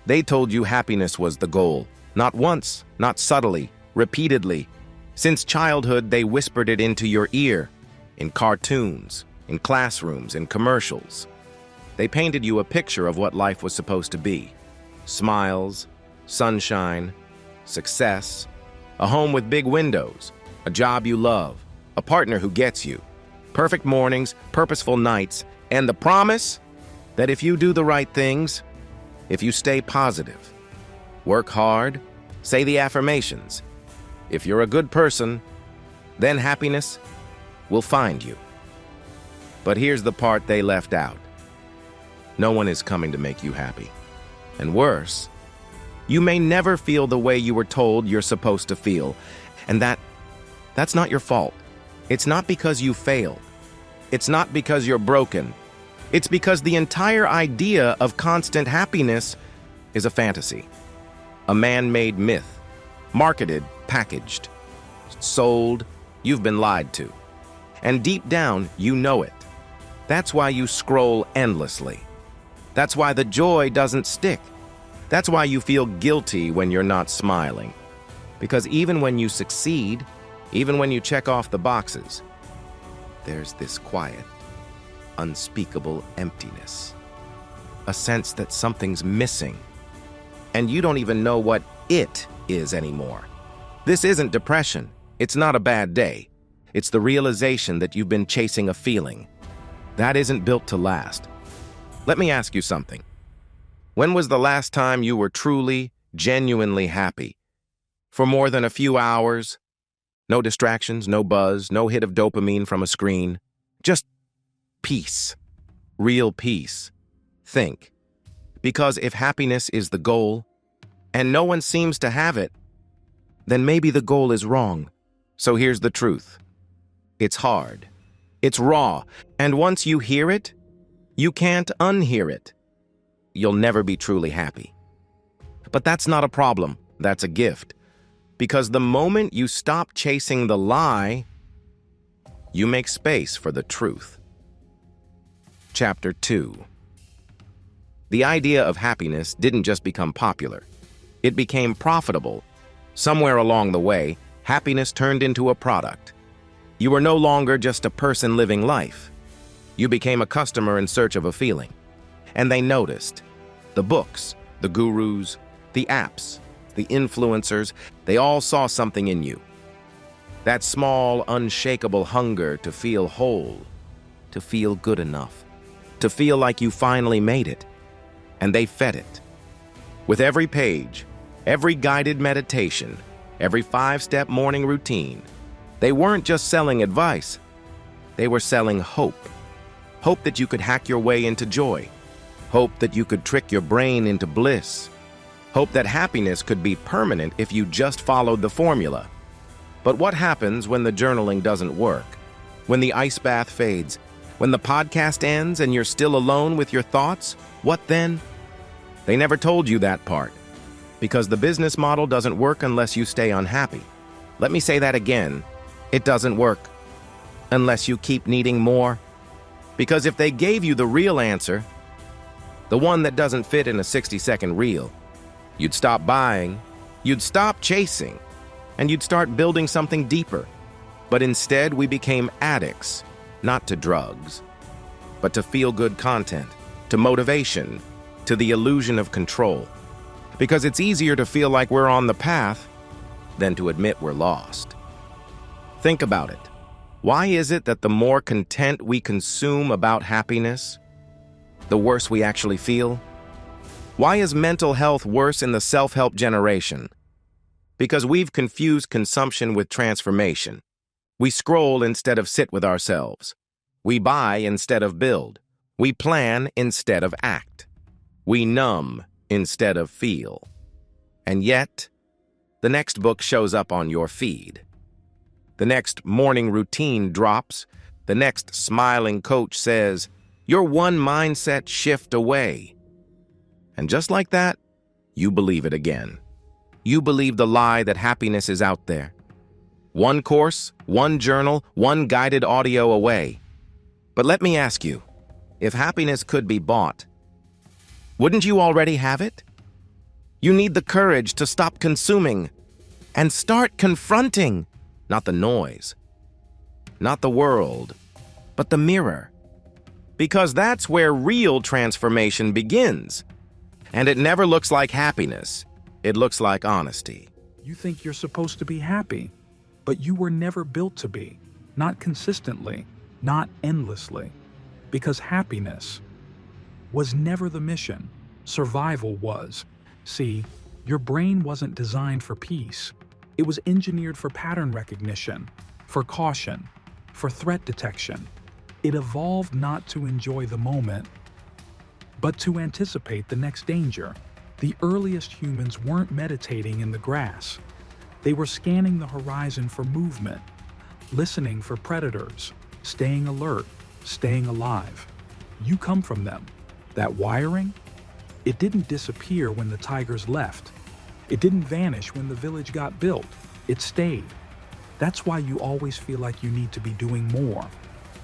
They told you happiness was the goal. Not once, not subtly, repeatedly. Since childhood, they whispered it into your ear, in cartoons, in classrooms, in commercials. They painted you a picture of what life was supposed to be. Smiles, sunshine, success, a home with big windows, a job you love, a partner who gets you, perfect mornings, purposeful nights, and the promise that if you do the right things, if you stay positive, work hard, say the affirmations, if you're a good person, then happiness will find you. But here's the part they left out. No one is coming to make you happy. And worse, you may never feel the way you were told you're supposed to feel. And that's not your fault. It's not because you failed. It's not because you're broken. It's because the entire idea of constant happiness is a fantasy. A man-made myth. Marketed, packaged, sold, you've been lied to. And deep down, you know it. That's why you scroll endlessly. That's why the joy doesn't stick. That's why you feel guilty when you're not smiling. Because even when you succeed, even when you check off the boxes, there's this quiet, unspeakable emptiness. A sense that something's missing. And you don't even know what it is anymore. This isn't depression. It's not a bad day. It's the realization that you've been chasing a feeling. That isn't built to last. Let me ask you something. When was the last time you were truly, genuinely happy? For more than a few hours? No distractions, no buzz, no hit of dopamine from a screen. Just peace. Real peace. Think. Because if happiness is the goal, and no one seems to have it, then maybe the goal is wrong. So here's the truth. It's hard. It's raw. And once you hear it, you can't unhear it. You'll never be truly happy. But that's not a problem. That's a gift. Because the moment you stop chasing the lie, you make space for the truth. Chapter 2. The idea of happiness didn't just become popular. It became profitable. Somewhere along the way, happiness turned into a product. You were no longer just a person living life. You became a customer in search of a feeling. And they noticed. The books, the gurus, the apps, the influencers, they all saw something in you. That small, unshakable hunger to feel whole, to feel good enough, to feel like you finally made it. And they fed it. With every page, every guided meditation, every 5-step morning routine, they weren't just selling advice. They were selling hope. Hope that you could hack your way into joy. Hope that you could trick your brain into bliss. Hope that happiness could be permanent if you just followed the formula. But what happens when the journaling doesn't work? When the ice bath fades? When the podcast ends and you're still alone with your thoughts? What then? They never told you that part. Because the business model doesn't work unless you stay unhappy. Let me say that again. It doesn't work unless you keep needing more. Because if they gave you the real answer, the one that doesn't fit in a 60-second reel, you'd stop buying, you'd stop chasing, and you'd start building something deeper. But instead, we became addicts, not to drugs, but to feel-good content, to motivation, to the illusion of control. Because it's easier to feel like we're on the path than to admit we're lost. Think about it. Why is it that the more content we consume about happiness, the worse we actually feel? Why is mental health worse in the self-help generation? Because we've confused consumption with transformation. We scroll instead of sit with ourselves. We buy instead of build. We plan instead of act. We numb instead of feel. And yet, the next book shows up on your feed. The next morning routine drops. The next smiling coach says, "You're one mindset shift away." And just like that, you believe it again. You believe the lie that happiness is out there. One course, one journal, one guided audio away. But let me ask you, if happiness could be bought, wouldn't you already have it? You need the courage to stop consuming and start confronting, not the noise, not the world, but the mirror. Because that's where real transformation begins. And it never looks like happiness. It looks like honesty. You think you're supposed to be happy, but you were never built to be. Not consistently, not endlessly. Because happiness was never the mission. Survival was. See, your brain wasn't designed for peace. It was engineered for pattern recognition, for caution, for threat detection. It evolved not to enjoy the moment, but to anticipate the next danger. The earliest humans weren't meditating in the grass. They were scanning the horizon for movement, listening for predators, staying alert, staying alive. You come from them. That wiring, it didn't disappear when the tigers left. It didn't vanish when the village got built. It stayed. That's why you always feel like you need to be doing more.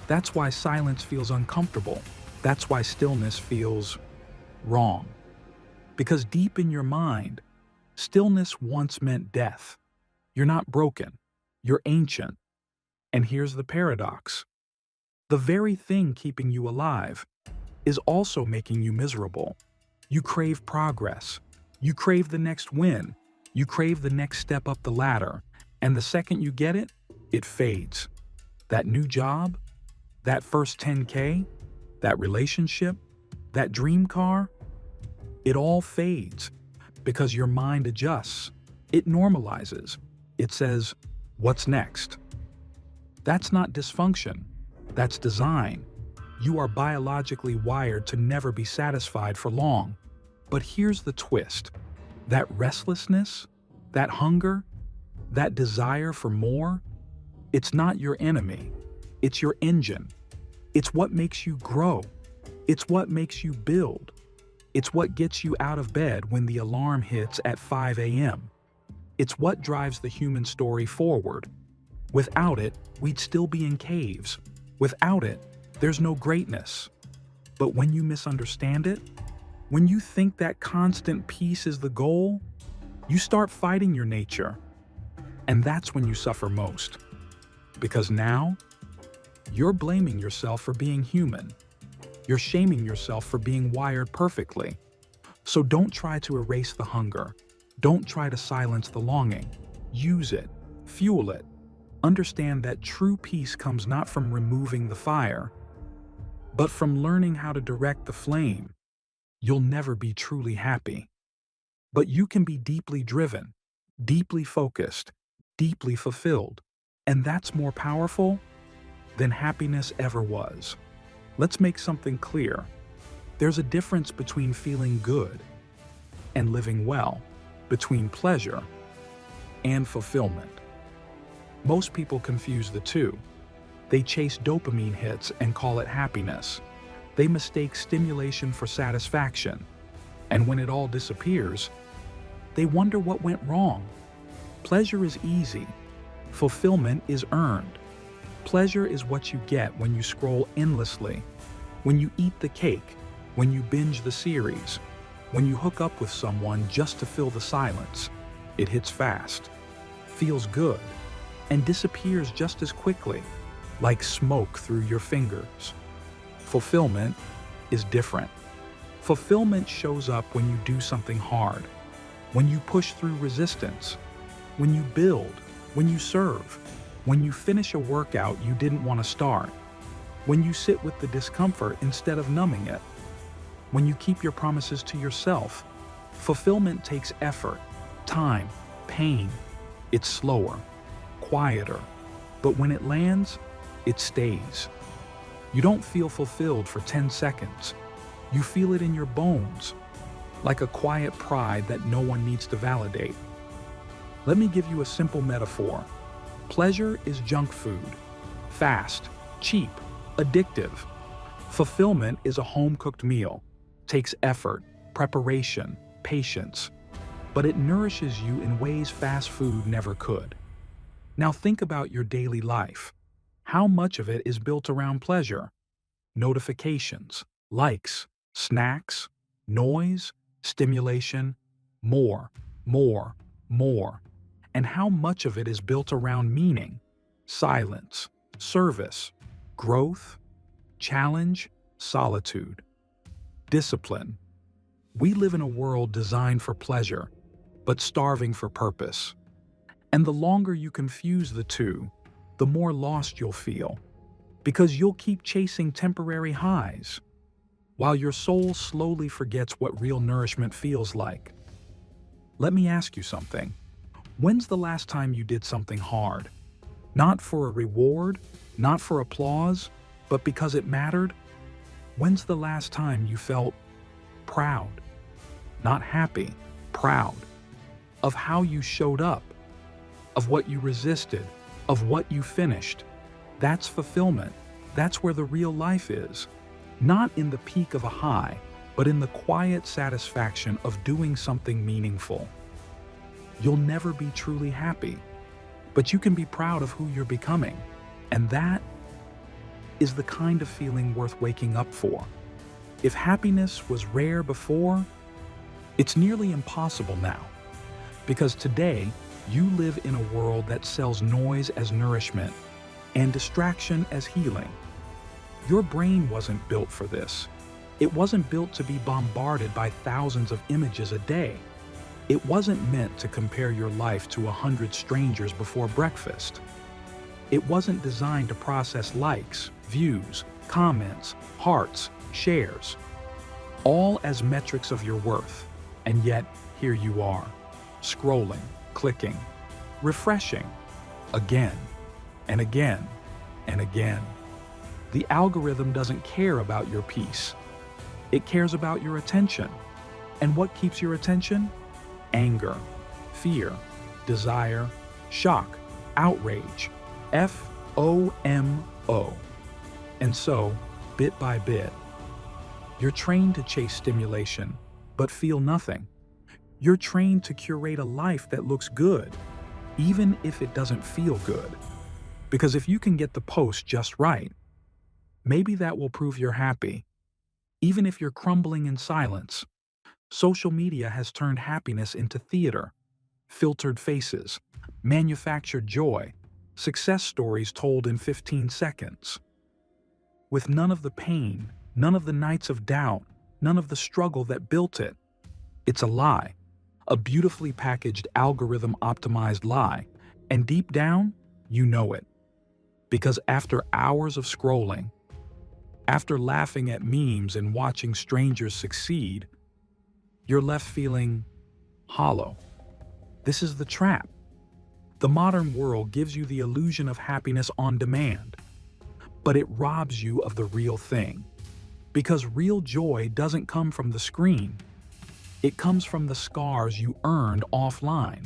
That's why silence feels uncomfortable. That's why stillness feels wrong. Because deep in your mind, stillness once meant death. You're not broken. You're ancient. And here's the paradox. The very thing keeping you alive is also making you miserable. You crave progress. You crave the next win. You crave the next step up the ladder. And the second you get it, it fades. That new job, that first 10K, that relationship, that dream car, it all fades because your mind adjusts. It normalizes. It says, what's next? That's not dysfunction. That's design. You are biologically wired to never be satisfied for long. But here's the twist. That restlessness, that hunger, that desire for more, it's not your enemy. It's your engine. It's what makes you grow. It's what makes you build. It's what gets you out of bed when the alarm hits at 5 a.m. It's what drives the human story forward. Without it, we'd still be in caves. Without it, there's no greatness. But when you misunderstand it, when you think that constant peace is the goal, you start fighting your nature. And that's when you suffer most. Because now, you're blaming yourself for being human. You're shaming yourself for being wired perfectly. So don't try to erase the hunger. Don't try to silence the longing. Use it. Fuel it. Understand that true peace comes not from removing the fire, but from learning how to direct the flame. You'll never be truly happy. But you can be deeply driven, deeply focused, deeply fulfilled. And that's more powerful than happiness ever was. Let's make something clear. There's a difference between feeling good and living well, between pleasure and fulfillment. Most people confuse the two. They chase dopamine hits and call it happiness. They mistake stimulation for satisfaction. And when it all disappears, they wonder what went wrong. Pleasure is easy. Fulfillment is earned. Pleasure is what you get when you scroll endlessly, when you eat the cake, when you binge the series, when you hook up with someone just to fill the silence. It hits fast, feels good, and disappears just as quickly, like smoke through your fingers. Fulfillment is different. Fulfillment shows up when you do something hard, when you push through resistance, when you build, when you serve, when you finish a workout you didn't want to start, when you sit with the discomfort instead of numbing it, when you keep your promises to yourself. Fulfillment takes effort, time, pain. It's slower, quieter, but when it lands, it stays. You don't feel fulfilled for 10 seconds. You feel it in your bones, like a quiet pride that no one needs to validate. Let me give you a simple metaphor. Pleasure is junk food. Fast, cheap, addictive. Fulfillment is a home-cooked meal. Takes effort, preparation, patience. But it nourishes you in ways fast food never could. Now think about your daily life. How much of it is built around pleasure? Notifications, likes, snacks, noise, stimulation. more, more, more. And how much of it is built around meaning, silence, service, growth, challenge, solitude, discipline. We live in a world designed for pleasure, but starving for purpose. And the longer you confuse the two, the more lost you'll feel, because you'll keep chasing temporary highs, while your soul slowly forgets what real nourishment feels like. Let me ask you something. When's the last time you did something hard? Not for a reward, not for applause, but because it mattered? When's the last time you felt proud? Not happy, proud. Of how you showed up, of what you resisted, of what you finished. That's fulfillment. That's where the real life is. Not in the peak of a high, but in the quiet satisfaction of doing something meaningful. You'll never be truly happy, but you can be proud of who you're becoming. And that is the kind of feeling worth waking up for. If happiness was rare before, it's nearly impossible now. Because today, you live in a world that sells noise as nourishment and distraction as healing. Your brain wasn't built for this. It wasn't built to be bombarded by thousands of images a day. It wasn't meant to compare your life to 100 strangers before breakfast. It wasn't designed to process likes, views, comments, hearts, shares, all as metrics of your worth. And yet, here you are, scrolling, clicking, refreshing, again and again and again. The algorithm doesn't care about your peace. It cares about your attention. And what keeps your attention? Anger, fear, desire, shock, outrage, FOMO. And so, bit by bit, you're trained to chase stimulation, but feel nothing. You're trained to curate a life that looks good, even if it doesn't feel good. Because if you can get the post just right, maybe that will prove you're happy. Even if you're crumbling in silence, social media has turned happiness into theater, filtered faces, manufactured joy, success stories told in 15 seconds. With none of the pain, none of the nights of doubt, none of the struggle that built it. It's a lie, a beautifully packaged algorithm-optimized lie, and deep down, you know it. Because after hours of scrolling, after laughing at memes and watching strangers succeed, you're left feeling hollow. This is the trap. The modern world gives you the illusion of happiness on demand, but it robs you of the real thing. Because real joy doesn't come from the screen. It comes from the scars you earned offline.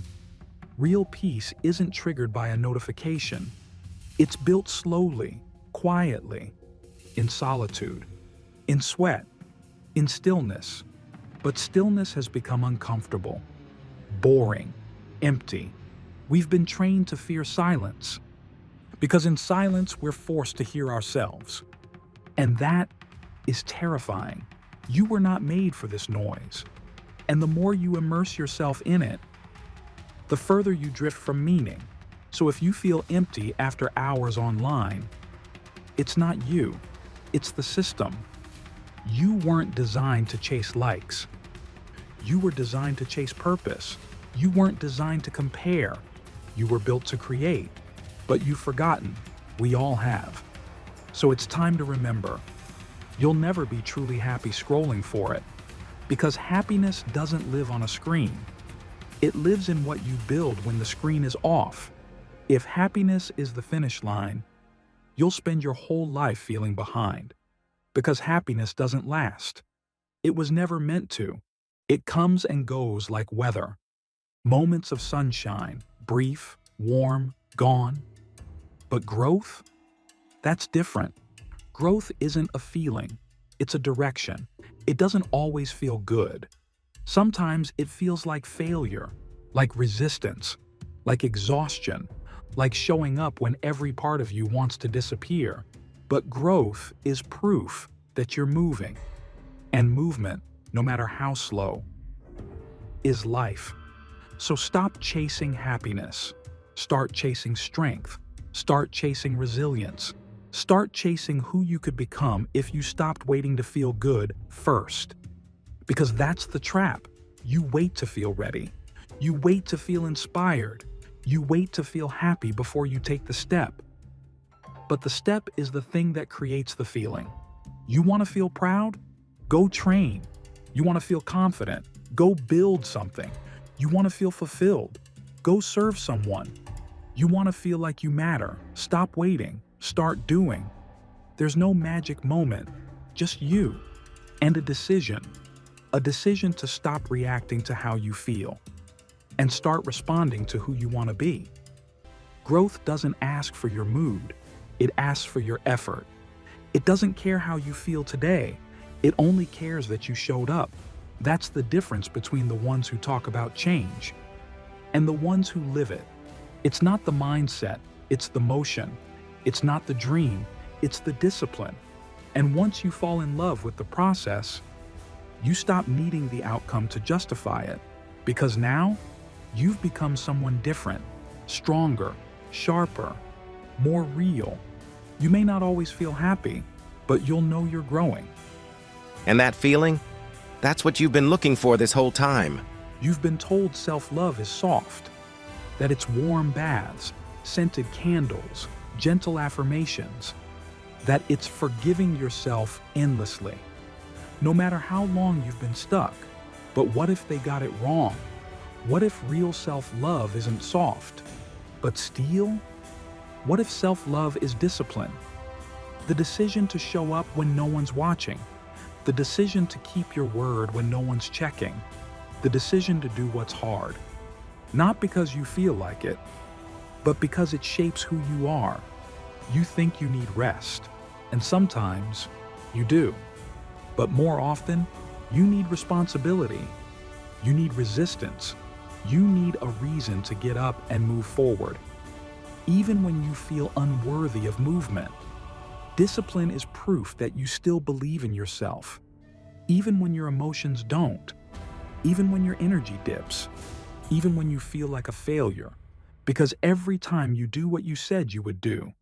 Real peace isn't triggered by a notification. It's built slowly, quietly, in solitude, in sweat, in stillness. But stillness has become uncomfortable, boring, empty. We've been trained to fear silence, because in silence we're forced to hear ourselves. And that is terrifying. You were not made for this noise. And the more you immerse yourself in it, the further you drift from meaning. So if you feel empty after hours online, it's not you, it's the system. You weren't designed to chase likes. You were designed to chase purpose. You weren't designed to compare. You were built to create. But you've forgotten. We all have. So it's time to remember. You'll never be truly happy scrolling for it. Because happiness doesn't live on a screen. It lives in what you build when the screen is off. If happiness is the finish line, you'll spend your whole life feeling behind. Because happiness doesn't last. It was never meant to. It comes and goes like weather. Moments of sunshine, brief, warm, gone. But growth? That's different. Growth isn't a feeling. It's a direction. It doesn't always feel good. Sometimes it feels like failure, like resistance, like exhaustion, like showing up when every part of you wants to disappear. But growth is proof that you're moving. And movement, no matter how slow, is life. So stop chasing happiness. Start chasing strength. Start chasing resilience. Start chasing who you could become if you stopped waiting to feel good first. Because that's the trap. You wait to feel ready. You wait to feel inspired. You wait to feel happy before you take the step. But the step is the thing that creates the feeling. You want to feel proud? Go train. You want to feel confident? Go build something. You want to feel fulfilled? Go serve someone. You want to feel like you matter? Stop waiting. Start doing. There's no magic moment, just you and a decision. A decision to stop reacting to how you feel and start responding to who you want to be. Growth doesn't ask for your mood. It asks for your effort. It doesn't care how you feel today. It only cares that you showed up. That's the difference between the ones who talk about change and the ones who live it. It's not the mindset, it's the motion. It's not the dream, it's the discipline. And once you fall in love with the process, you stop needing the outcome to justify it, because now you've become someone different, stronger, sharper, more real. You may not always feel happy, but you'll know you're growing. And that feeling? That's what you've been looking for this whole time. You've been told self-love is soft, that it's warm baths, scented candles, gentle affirmations, that it's forgiving yourself endlessly. No matter how long you've been stuck. But what if they got it wrong? What if real self-love isn't soft, but steel? What if self-love is discipline? The decision to show up when no one's watching. The decision to keep your word when no one's checking. The decision to do what's hard. Not because you feel like it, but because it shapes who you are. You think you need rest, and sometimes you do. But more often, you need responsibility. You need resistance. You need a reason to get up and move forward, even when you feel unworthy of movement. Discipline is proof that you still believe in yourself, even when your emotions don't, even when your energy dips, even when you feel like a failure. Because every time you do what you said you would do,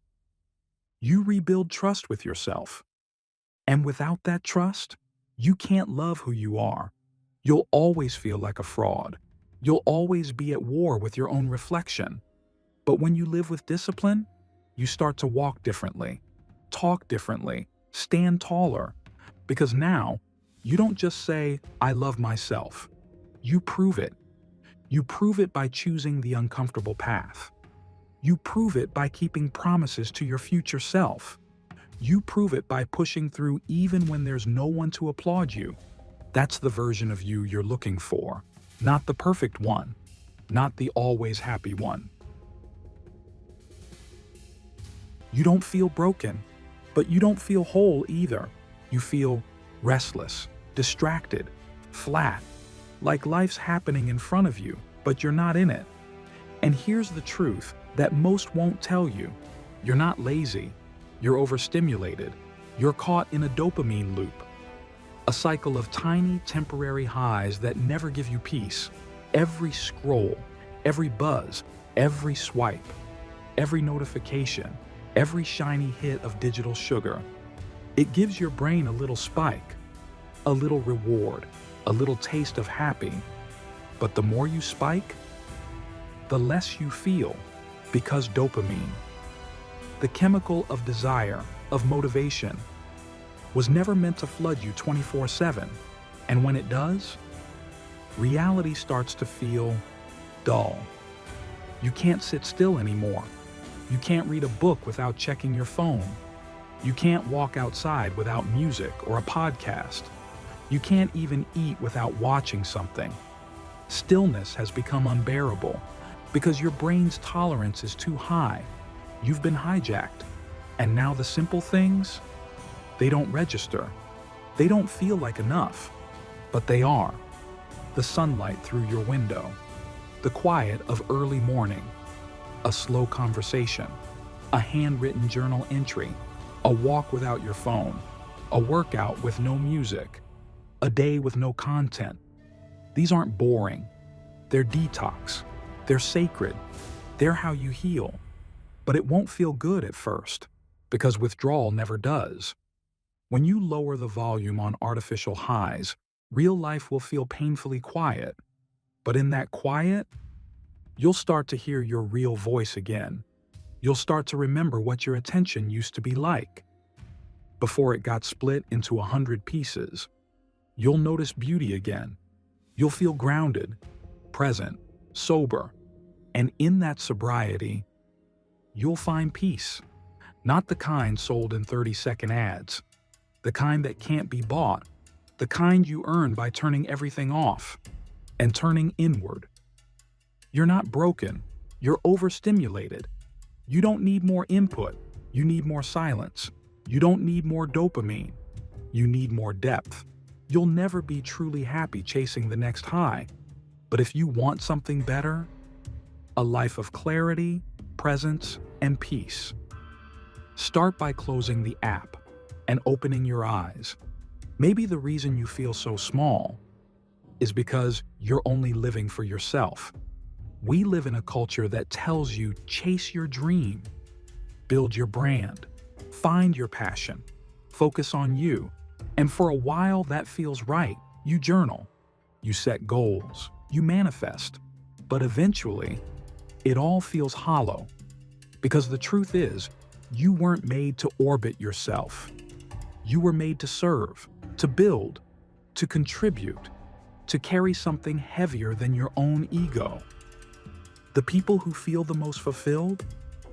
you rebuild trust with yourself. And without that trust, you can't love who you are. You'll always feel like a fraud. You'll always be at war with your own reflection. But when you live with discipline, you start to walk differently, talk differently, stand taller. Because now, you don't just say, I love myself. You prove it. You prove it by choosing the uncomfortable path. You prove it by keeping promises to your future self. You prove it by pushing through even when there's no one to applaud you. That's the version of you you're looking for. Not the perfect one. Not the always happy one. You don't feel broken, but you don't feel whole either. You feel restless, distracted, flat, like life's happening in front of you, but you're not in it. And here's the truth that most won't tell you. You're not lazy. You're overstimulated. You're caught in a dopamine loop. A cycle of tiny, temporary highs that never give you peace. Every scroll, every buzz, every swipe, every notification, every shiny hit of digital sugar. It gives your brain a little spike, a little reward, a little taste of happy. But the more you spike, the less you feel, because dopamine, the chemical of desire, of motivation, was never meant to flood you 24/7. And when it does, reality starts to feel dull. You can't sit still anymore. You can't read a book without checking your phone. You can't walk outside without music or a podcast. You can't even eat without watching something. Stillness has become unbearable because your brain's tolerance is too high. You've been hijacked. And now the simple things, they don't register. They don't feel like enough, but they are. The sunlight through your window, the quiet of early morning, a slow conversation, a handwritten journal entry, a walk without your phone, a workout with no music, a day with no content. These aren't boring. They're detox. They're sacred. They're how you heal. But it won't feel good at first, because withdrawal never does. When you lower the volume on artificial highs, real life will feel painfully quiet. But in that quiet, you'll start to hear your real voice again. You'll start to remember what your attention used to be like before it got split into 100 pieces. You'll notice beauty again. You'll feel grounded, present, sober. And in that sobriety, you'll find peace. Not the kind sold in 30-second ads. The kind that can't be bought. The kind you earn by turning everything off and turning inward. You're not broken. You're overstimulated. You don't need more input. You need more silence. You don't need more dopamine. You need more depth. You'll never be truly happy chasing the next high. But if you want something better, a life of clarity, presence, and peace, start by closing the app and opening your eyes. Maybe the reason you feel so small is because you're only living for yourself. We live in a culture that tells you chase your dream, build your brand, find your passion, focus on you. And for a while that feels right. You journal, you set goals, you manifest. But eventually, it all feels hollow. Because the truth is, you weren't made to orbit yourself. You were made to serve, to build, to contribute, to carry something heavier than your own ego. The people who feel the most fulfilled,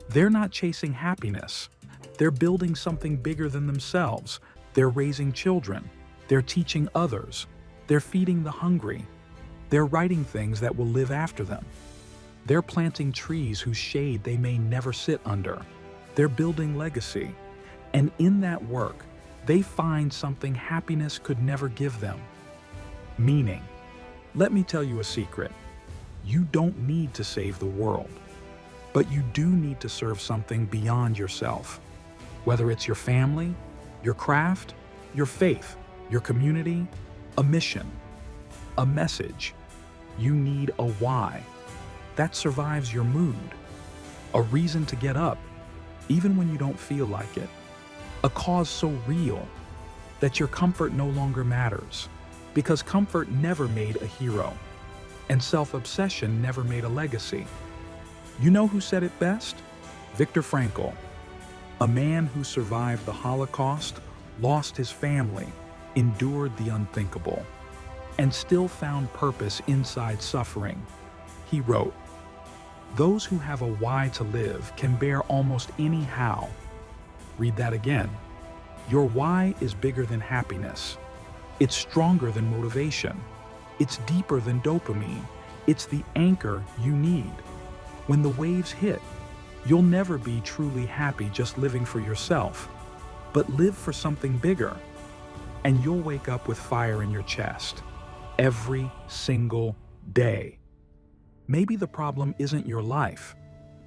they're not chasing happiness. They're building something bigger than themselves. They're raising children. They're teaching others. They're feeding the hungry. They're writing things that will live after them. They're planting trees whose shade they may never sit under. They're building legacy. And in that work, they find something happiness could never give them: meaning. Let me tell you a secret. You don't need to save the world, but you do need to serve something beyond yourself. Whether it's your family, your craft, your faith, your community, a mission, a message. You need a why that survives your mood, a reason to get up, even when you don't feel like it, a cause so real that your comfort no longer matters, because comfort never made a hero, and self-obsession never made a legacy. You know who said it best? Viktor Frankl, a man who survived the Holocaust, lost his family, endured the unthinkable, and still found purpose inside suffering. He wrote, "Those who have a why to live can bear almost any how." Read that again. Your why is bigger than happiness. It's stronger than motivation. It's deeper than dopamine. It's the anchor you need. When the waves hit, you'll never be truly happy just living for yourself, but live for something bigger. And you'll wake up with fire in your chest every single day. Maybe the problem isn't your life.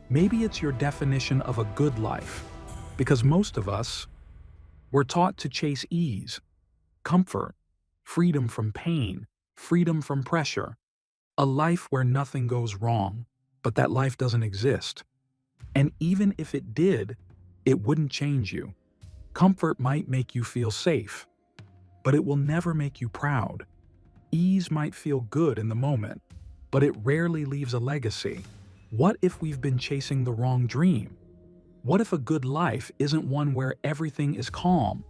Maybe it's your definition of a good life. Because most of us, we're taught to chase ease, comfort, freedom from pain, freedom from pressure, a life where nothing goes wrong, but that life doesn't exist. And even if it did, it wouldn't change you. Comfort might make you feel safe, but it will never make you proud. Ease might feel good in the moment, but it rarely leaves a legacy. What if we've been chasing the wrong dream? What if a good life isn't one where everything is calm,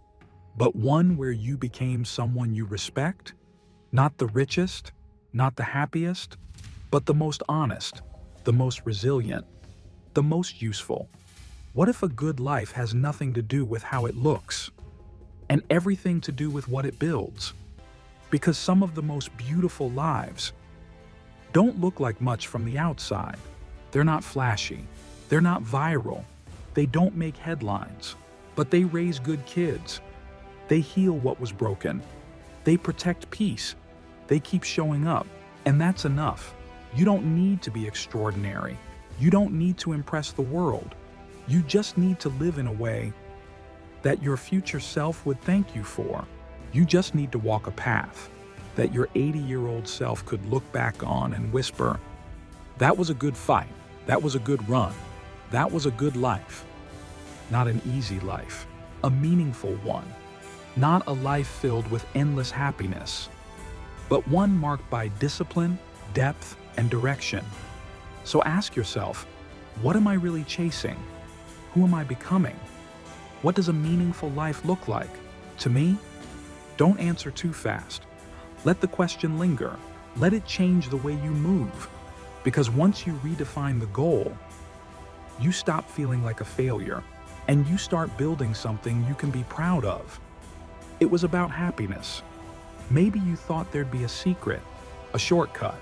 but one where you became someone you respect? Not the richest, not the happiest, but the most honest, the most resilient, the most useful. What if a good life has nothing to do with how it looks, and everything to do with what it builds? Because some of the most beautiful lives don't look like much from the outside. They're not flashy. They're not viral. They don't make headlines, but they raise good kids. They heal what was broken. They protect peace. They keep showing up, and that's enough. You don't need to be extraordinary. You don't need to impress the world. You just need to live in a way that your future self would thank you for. You just need to walk a path that your 80-year-old self could look back on and whisper, "That was a good fight. That was a good run. That was a good life." Not an easy life, a meaningful one. Not a life filled with endless happiness, but one marked by discipline, depth, and direction. So ask yourself, what am I really chasing? Who am I becoming? What does a meaningful life look like? To me? Don't answer too fast. Let the question linger. Let it change the way you move. Because once you redefine the goal, you stop feeling like a failure and you start building something you can be proud of. It was about happiness. Maybe you thought there'd be a secret, a shortcut,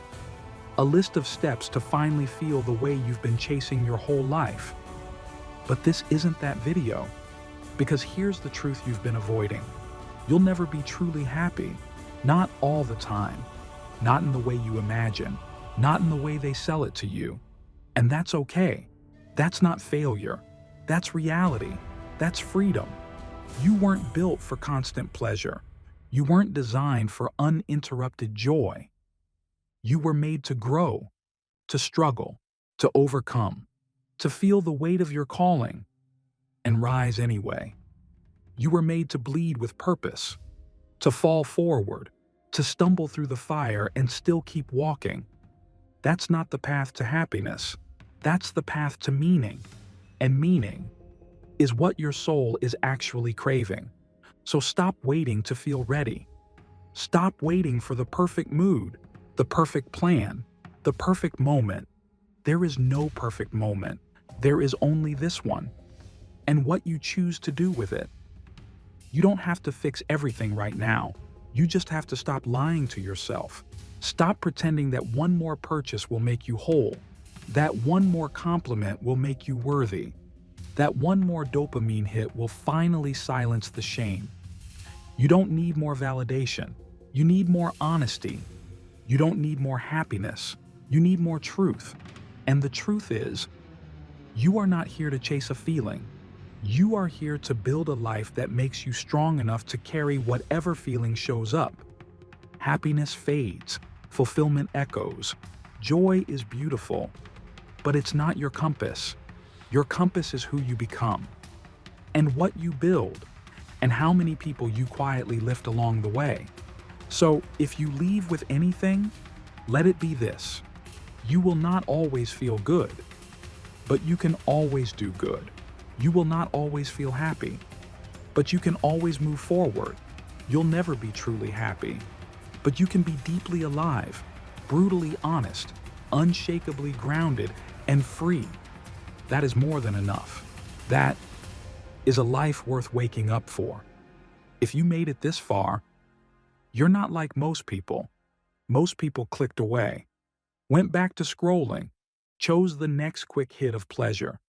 a list of steps to finally feel the way you've been chasing your whole life. But this isn't that video. Because here's the truth you've been avoiding. You'll never be truly happy. Not all the time. Not in the way you imagine. Not in the way they sell it to you. And that's okay. That's not failure. That's reality. That's freedom. You weren't built for constant pleasure. You weren't designed for uninterrupted joy. You were made to grow, to struggle, to overcome, to feel the weight of your calling, and rise anyway. You were made to bleed with purpose, to fall forward, to stumble through the fire and still keep walking. That's not the path to happiness. That's the path to meaning. And meaning is what your soul is actually craving. So stop waiting to feel ready. Stop waiting for the perfect mood, the perfect plan, the perfect moment. There is no perfect moment. There is only this one. And what you choose to do with it. You don't have to fix everything right now. You just have to stop lying to yourself. Stop pretending that one more purchase will make you whole. That one more compliment will make you worthy. That one more dopamine hit will finally silence the shame. You don't need more validation. You need more honesty. You don't need more happiness. You need more truth. And the truth is, you are not here to chase a feeling. You are here to build a life that makes you strong enough to carry whatever feeling shows up. Happiness fades. Fulfillment echoes. Joy is beautiful. But it's not your compass. Your compass is who you become. And what you build. And how many people you quietly lift along the way. So, if you leave with anything, let it be this. You will not always feel good. But you can always do good. You will not always feel happy, but you can always move forward. You'll never be truly happy, but you can be deeply alive, brutally honest, unshakably grounded, and free. That is more than enough. That is a life worth waking up for. If you made it this far, you're not like most people. Most people clicked away, went back to scrolling, chose the next quick hit of pleasure,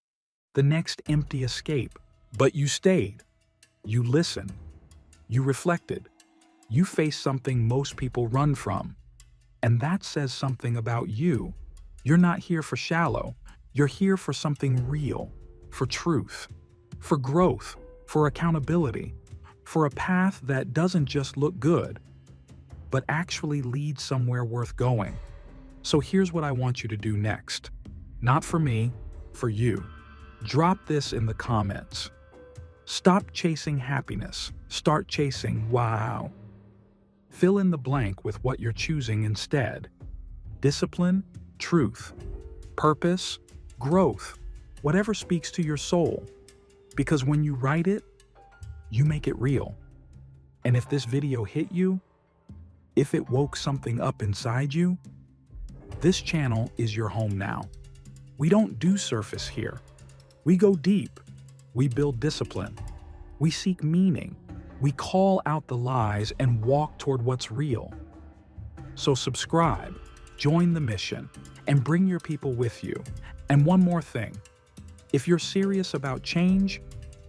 the next empty escape. But you stayed. You listened. You reflected. You faced something most people run from. And that says something about you. You're not here for shallow. You're here for something real, for truth, for growth, for accountability, for a path that doesn't just look good, but actually leads somewhere worth going. So here's what I want you to do next. Not for me, for you. Drop this in the comments. Stop chasing happiness. Start chasing wow. Fill in the blank with what you're choosing instead. Discipline, truth, purpose, growth, whatever speaks to your soul. Because when you write it, you make it real. And if this video hit you, if it woke something up inside you, this channel is your home now. We don't do surface here. We go deep. We build discipline. We seek meaning. We call out the lies and walk toward what's real. So subscribe, join the mission, and bring your people with you. And one more thing. If you're serious about change,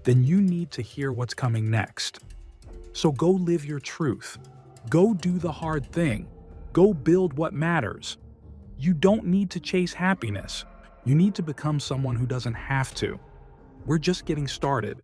then you need to hear what's coming next. So go live your truth. Go do the hard thing. Go build what matters. You don't need to chase happiness. You need to become someone who doesn't have to. We're just getting started.